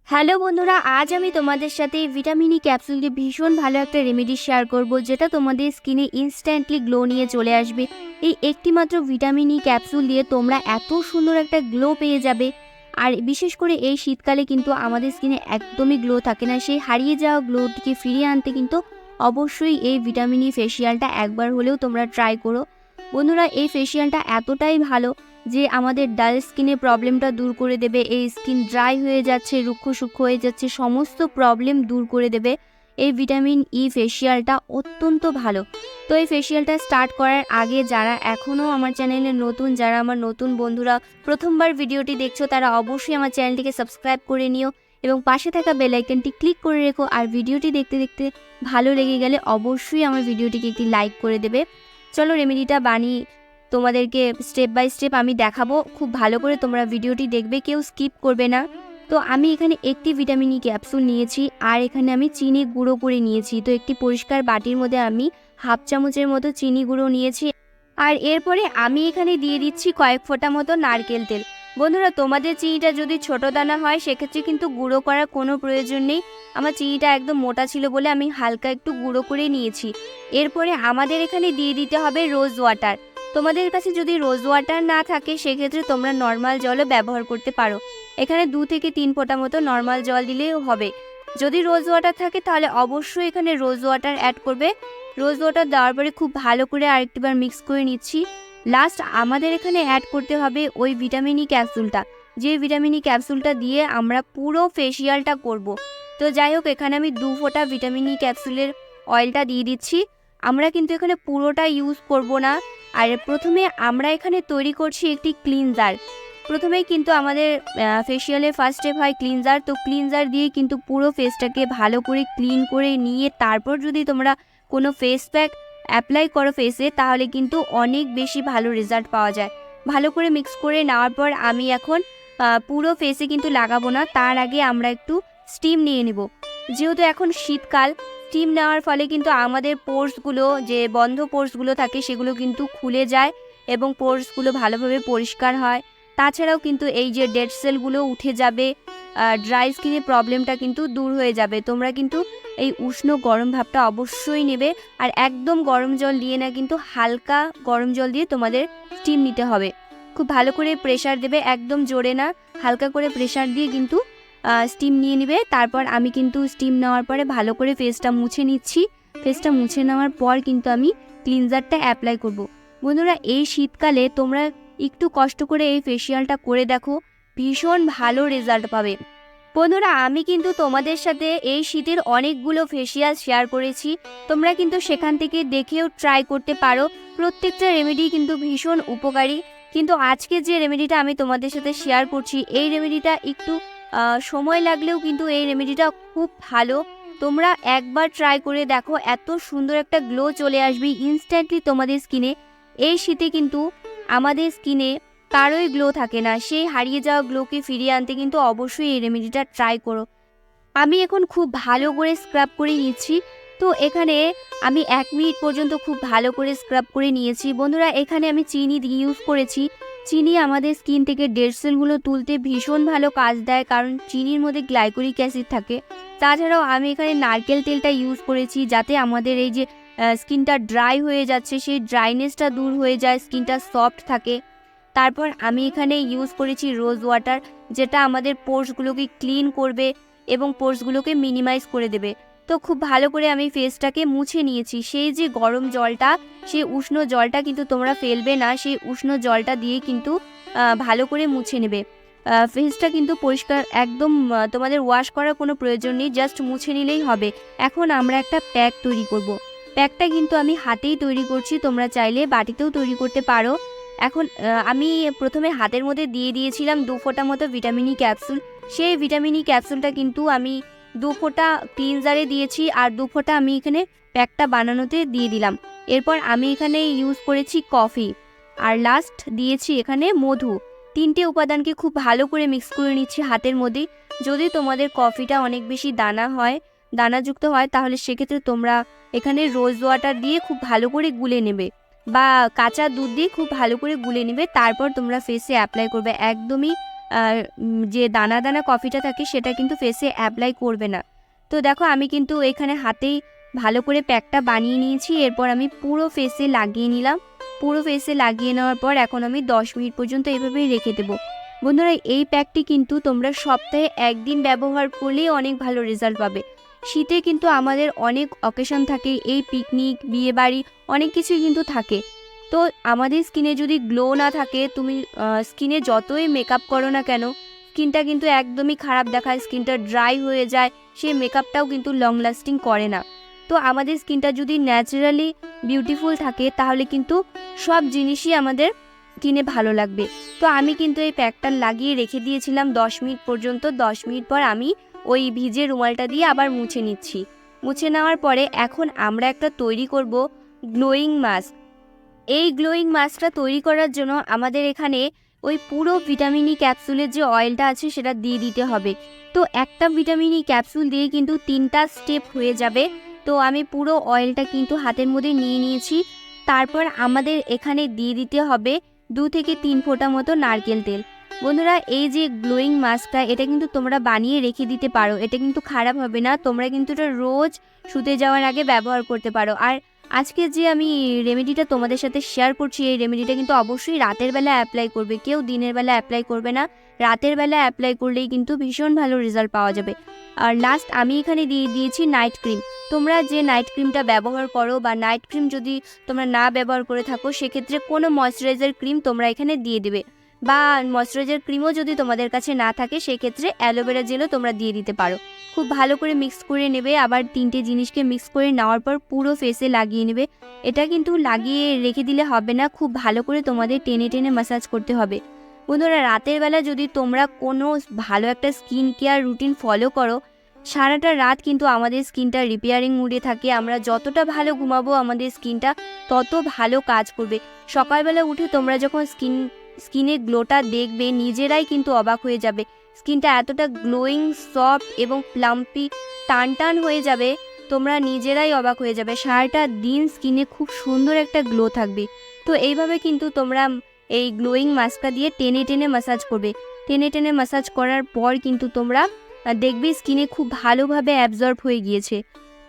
Hello বন্ধুরা, আজ আমি তোমাদের সাথে ভিটামিন ই ক্যাপসুল দিয়ে ভীষণ ভালো একটা রেমেডি শেয়ার করব, যেটা তোমাদের স্কিনে ইনস্ট্যান্টলি গ্লো নিয়ে চলে আসবে। এই একটি মাত্র ভিটামিন ই ক্যাপসুল দিয়ে তোমরা এত সুন্দর একটা গ্লো পেয়ে যাবে। আর বিশেষ করে এই শীতকালে কিন্তু আমাদের স্কিনে একদমই গ্লো থাকে না, সেই হারিয়ে যাওয়া গ্লোটিকে ফিরিয়ে আনতে কিন্তু অবশ্যই এই ভিটামিন ই ফেসিয়ালটা একবার হলেও তোমরা ট্রাই করো। বন্ধুরা, এই ফেসিয়ালটা এতটাই ভালো যে আমাদের ডাল স্কিনের প্রবলেমটা দূর করে দেবে। এই স্কিন ড্রাই হয়ে যাচ্ছে, রুক্ষ সূক্ষ্ম হয়ে যাচ্ছে, সমস্ত প্রবলেম দূর করে দেবে এই ভিটামিন ই ফেসিয়ালটা। অত্যন্ত ভালো। তো এই ফেসিয়ালটা স্টার্ট করার আগে যারা এখনও আমার চ্যানেলে নতুন, যারা আমার নতুন বন্ধুরা প্রথমবার ভিডিওটি দেখছো, তারা অবশ্যই আমার চ্যানেলটিকে সাবস্ক্রাইব করে নিও এবং পাশে থাকা বেল আইকনটি ক্লিক করে রেখো। আর ভিডিওটি দেখতে দেখতে ভালো লেগে গেলে অবশ্যই আমার ভিডিওটিকে একটি লাইক করে দেবে। চলো রেমেডিটা বানিয়ে তোমাদেরকে স্টেপ বাই স্টেপ আমি দেখাবো। খুব ভালো করে তোমরা ভিডিওটি দেখবে, কেউ স্কিপ করবে না। তো আমি এখানে একটি ভিটামিন ই ক্যাপসুল নিয়েছি, আর এখানে আমি চিনি গুঁড়ো করে নিয়েছি। তো একটি পরিষ্কার বাটির মধ্যে আমি হাফ চামচের মতো চিনি গুঁড়ো নিয়েছি। আর এরপরে আমি এখানে দিয়ে দিচ্ছি কয়েক ফোঁটা মতো নারকেল তেল। বন্ধুরা, তোমাদের চিনিটা যদি ছোট দানা হয় সেক্ষেত্রে কিন্তু গুঁড়ো করার কোনো প্রয়োজন নেই। আমার চিনিটা একদম মোটা ছিল বলে আমি হালকা একটু গুঁড়ো করে নিয়েছি। এরপরে আমাদের এখানে দিয়ে দিতে হবে রোজ ওয়াটার। তোমাদের কাছে যদি রোজ ওয়াটার না থাকে সেক্ষেত্রে তোমরা নর্মাল জলও ব্যবহার করতে পারো। এখানে 2 থেকে 3 ফোঁটা মতো নর্মাল জল দিলেও হবে। যদি রোজ ওয়াটার থাকে তাহলে অবশ্যই এখানে রোজ ওয়াটার অ্যাড করবে। রোজ ওয়াটার দেওয়ার পরে খুব ভালো করে আরেকটিবার মিক্স করে নিচ্ছি। লাস্ট আমাদের এখানে অ্যাড করতে হবে ওই ভিটামিন ই ক্যাপসুলটা, যে ভিটামিন ই ক্যাপসুলটা দিয়ে আমরা পুরো ফেসিয়ালটা করব। তো যাই হোক, এখানে আমি 2 ফোঁটা ভিটামিন ই ক্যাপসুলের অয়েলটা দিয়ে দিচ্ছি। আমরা কিন্তু এখানে পুরোটা ইউজ করব না। আর প্রথমে আমরা এখানে তৈরি করছি একটি ক্লিনজার। প্রথমেই কিন্তু আমাদের ফেসিয়ালে ফার্স্ট স্টেপ হয় ক্লিনজার। তো ক্লিনজার দিয়ে কিন্তু পুরো ফেসটাকে ভালো করে ক্লিন করে নিয়ে তারপর যদি তোমরা কোনো ফেস প্যাক অ্যাপ্লাই করো ফেসে, তাহলে কিন্তু অনেক বেশি ভালো রেজাল্ট পাওয়া যায়। ভালো করে মিক্স করে নেওয়ার পর আমি এখন পুরো ফেসে কিন্তু লাগাবো না, তার আগে আমরা একটু স্টিম নিয়ে নেব। যেহেতু এখন শীতকাল, স্টিম নেওয়ার ফলে কিন্তু আমাদের পোর্সগুলো, যে বন্ধ পোর্সগুলো থাকে, সেগুলো কিন্তু খুলে যায় এবং পোর্সগুলো ভালোভাবে পরিষ্কার হয়। তাছাড়াও কিন্তু এই যে ডেড সেলগুলো উঠে যাবে, ড্রাই স্কিনের প্রবলেমটা কিন্তু দূর হয়ে যাবে। তোমরা কিন্তু এই উষ্ণ গরম ভাবটা অবশ্যই নেবে। আর একদম গরম জল দিয়ে না, কিন্তু হালকা গরম জল দিয়ে তোমাদের স্টিম নিতে হবে। খুব ভালো করে প্রেশার দেবে, একদম জোরে না, হালকা করে প্রেশার দিয়ে কিন্তু স্টিম নিয়ে নেবে। তারপর আমি কিন্তু স্টিম নেওয়ার পরে ভালো করে ফেসটা মুছে নিচ্ছি। ফেসটা মুছে নেওয়ার পর কিন্তু আমি ক্লিনজারটা অ্যাপ্লাই করব। বন্ধুরা, এই শীতকালে তোমরা একটু কষ্ট করে এই ফেসিয়ালটা করে দেখো, ভীষণ ভালো রেজাল্ট পাবে। বন্ধুরা, আমি কিন্তু তোমাদের সাথে এই শীতের অনেকগুলো ফেসিয়াল শেয়ার করেছি, তোমরা কিন্তু সেখান থেকে দেখেও ট্রাই করতে পারো। প্রত্যেকটা রেমেডি কিন্তু ভীষণ উপকারী। কিন্তু আজকে যে রেমেডিটা আমি তোমাদের সাথে শেয়ার করছি, এই রেমেডিটা একটু সময় লাগলেও কিন্তু এই রেমেডিটা খুব ভালো। তোমরা একবার ট্রাই করে দেখো, এত সুন্দর একটা গ্লো চলে আসবে ইনস্ট্যান্টলি তোমাদের স্কিনে। এই শীতে কিন্তু আমাদের স্কিনে কারোই গ্লো থাকে না, সেই হারিয়ে যাওয়া গ্লোকে ফিরিয়ে আনতে কিন্তু অবশ্যই এই রেমেডিটা ট্রাই করো। আমি এখন খুব ভালো করে স্ক্রাব করে নিচ্ছি। তো এখানে আমি 1 মিনিট পর্যন্ত খুব ভালো করে স্ক্রাব করে নিয়েছি। বন্ধুরা, এখানে আমি চিনি ইউজ করেছি। চিনি আমাদের স্কিন থেকে ডেড সেলগুলো তুলতে ভীষণ ভালো কাজ দেয়, কারণ চিনির মধ্যে গ্লাইকোলিক অ্যাসিড থাকে। তাছাড়াও আমি এখানে নারকেল তেলটা ইউজ করেছি, যাতে আমাদের এই যে স্কিনটা ড্রাই হয়ে যাচ্ছে সেই ড্রাইনেসটা দূর হয়ে যায়, স্কিনটা সফট থাকে। তারপর আমি এখানে ইউজ করেছি রোজ ওয়াটার, যেটা আমাদের পোর্সগুলোকে ক্লিন করবে এবং পোর্সগুলোকে মিনিমাইজ করে দেবে। তো খুব ভালো করে আমি ফেসটাকে মুছে নিয়েছি। সেই যে গরম জলটা, সেই উষ্ণ জলটা কিন্তু তোমরা ফেলবে না, সেই উষ্ণ জলটা দিয়ে কিন্তু ভালো করে মুছে নেবে। ফেসটা কিন্তু পরিষ্কার একদম, তোমাদের ওয়াশ করার কোনো প্রয়োজন নেই, জাস্ট মুছে নিলেই হবে। এখন আমরা একটা প্যাক তৈরি করব। প্যাকটা কিন্তু আমি হাতেই তৈরি করছি, তোমরা চাইলে বাটিতেও তৈরি করতে পারো। এখন আমি প্রথমে হাতের মধ্যে দিয়ে দিয়েছিলাম 2 ফোঁটা মতো ভিটামিন ই ক্যাপসুল। সেই ভিটামিন ই ক্যাপসুলটা কিন্তু আমি 2 ফোঁটা ক্লিনজারে দিয়েছি, আর 2 ফোঁটা আমি এখানে প্যাকটা বানানোতে দিয়ে দিলাম। এরপর আমি এখানে ইউজ করেছি কফি, আর লাস্ট দিয়েছি এখানে মধু। 3টে উপাদানকে খুব ভালো করে মিক্স করে নিচ্ছি হাতের মধ্যে। যদি তোমাদের কফিটা অনেক বেশি দানাযুক্ত হয়, তাহলে সেক্ষেত্রে তোমরা এখানে রোজ ওয়াটার দিয়ে খুব ভালো করে গুলে নেবে, বা কাঁচা দুধ দিয়ে খুব ভালো করে গুলে নেবে। তারপর তোমরা ফেসে অ্যাপ্লাই করবে। একদমই যে দানা দানা কফিটা থাকে সেটা কিন্তু ফেসে অ্যাপ্লাই করবে না। তো দেখো আমি কিন্তু এখানে হাতেই ভালো করে প্যাকটা বানিয়ে নিয়েছি। এরপর আমি পুরো ফেসে লাগিয়ে নিলাম। পুরো ফেসে লাগিয়ে নেওয়ার পর এখন আমি 10 মিনিট পর্যন্ত এইভাবেই রেখে দেবো। বন্ধুরা, এই প্যাকটি কিন্তু তোমরা সপ্তাহে একদিন ব্যবহার করলেই অনেক ভালো রেজাল্ট পাবে। শীতে কিন্তু আমাদের অনেক অকেশন থাকে, এই পিকনিক, বিয়েবাড়ি, অনেক কিছুই কিন্তু থাকে। তো আমাদের স্কিনে যদি গ্লো না থাকে, তুমি স্কিনে যতই মেকআপ করো না কেন, স্কিনটা কিন্তু একদমই খারাপ দেখায়, স্কিনটা ড্রাই হয়ে যায়, সেই মেকআপটাও কিন্তু লং লাস্টিং করে না। তো আমাদের স্কিনটা যদি ন্যাচারালি বিউটিফুল থাকে তাহলে কিন্তু সব জিনিসই আমাদের স্কিনে ভালো লাগবে। তো আমি কিন্তু এই প্যাকটা লাগিয়ে রেখে দিয়েছিলাম 10 মিনিট পর্যন্ত। 10 মিনিট পর আমি ওই ভিজে রুমালটা দিয়ে আবার মুছে নিচ্ছি। মুছে নেওয়ার পরে এখন আমরা একটা তৈরি করব গ্লোয়িং মাস্ক। এই গ্লোয়িং মাস্কটা তৈরি করার জন্য আমাদের এখানে ওই পুরো ভিটামিন ই ক্যাপসুলের যে অয়েলটা আছে সেটা দিয়ে দিতে হবে। তো একটা ভিটামিন ই ক্যাপসুল দিয়ে কিন্তু 3টা স্টেপ হয়ে যাবে। তো আমি পুরো অয়েলটা কিন্তু হাতের মধ্যে নিয়ে নিয়েছি। তারপর আমাদের এখানে দিয়ে দিতে হবে 2 থেকে 3 ফোঁটা মতো নারকেল তেল। বন্ধুরা, এই যে গ্লোয়িং মাস্কটা, এটা কিন্তু তোমরা বানিয়ে রেখে দিতে পারো, এটা কিন্তু খারাপ হবে না। তোমরা কিন্তু এটা রোজ শুতে যাওয়ার আগে ব্যবহার করতে পারো। আর আজকে যে আমি রেমেডিটা তোমাদের সাথে শেয়ার করছি, এই রেমেডিটা কিন্তু অবশ্যই রাতের বেলা অ্যাপ্লাই করবে, কেউ দিনের বেলা অ্যাপ্লাই করবে না। রাতের বেলা অ্যাপ্লাই করলেই কিন্তু ভীষণ ভালো রেজাল্ট পাওয়া যাবে। আর লাস্ট আমি এখানে দিয়ে দিয়েছি নাইট ক্রিম। তোমরা যে নাইট ক্রিমটা ব্যবহার করো বা নাইট ক্রিম যদি তোমরা না ব্যবহার করে থাকো, সেক্ষেত্রে কোনো ময়শ্চারাইজার ক্রিম তোমরা এখানে দিয়ে দেবে। বা ময়শ্চারাইজার ক্রিমও যদি তোমাদের কাছে না থাকে, সেক্ষেত্রে অ্যালোভেরা জেলও তোমরা দিয়ে দিতে পারো। খুব ভালো করে মিক্স করে নেবে। আবার 3টে জিনিসকে মিক্স করে নেওয়ার পর পুরো ফেসে লাগিয়ে নেবে। এটা কিন্তু লাগিয়ে রেখে দিলে হবে না, খুব ভালো করে তোমাদের টেনে টেনে ম্যাসাজ করতে হবে। বন্ধুরা, রাতের বেলা যদি তোমরা কোনো ভালো একটা স্কিন কেয়ার রুটিন ফলো করো, সারাটা রাত কিন্তু আমাদের স্কিনটা রিপেয়ারিং মুডে থাকে। আমরা যতটা ভালো ঘুমাবো আমাদের স্কিনটা তত ভালো কাজ করবে। সকালবেলা উঠে তোমরা যখন স্কিনের গ্লোটা দেখবে, নিজেরাই কিন্তু অবাক হয়ে যাবে। স্কিনটা এতটা গ্লোয়িং, সফট এবং প্লাম্পি, টান টান হয়ে যাবে, তোমরা নিজেরাই অবাক হয়ে যাবে। সারাটা দিন স্কিনে খুব সুন্দর একটা গ্লো থাকবে। তো এইভাবে কিন্তু তোমরা এই গ্লোয়িং মাস্কটা দিয়ে টেনে টেনে ম্যাসাজ করবে। টেনে টেনে ম্যাসাজ করার পর কিন্তু তোমরা দেখবে স্কিনে খুব ভালোভাবে অ্যাবজর্ব হয়ে গিয়েছে।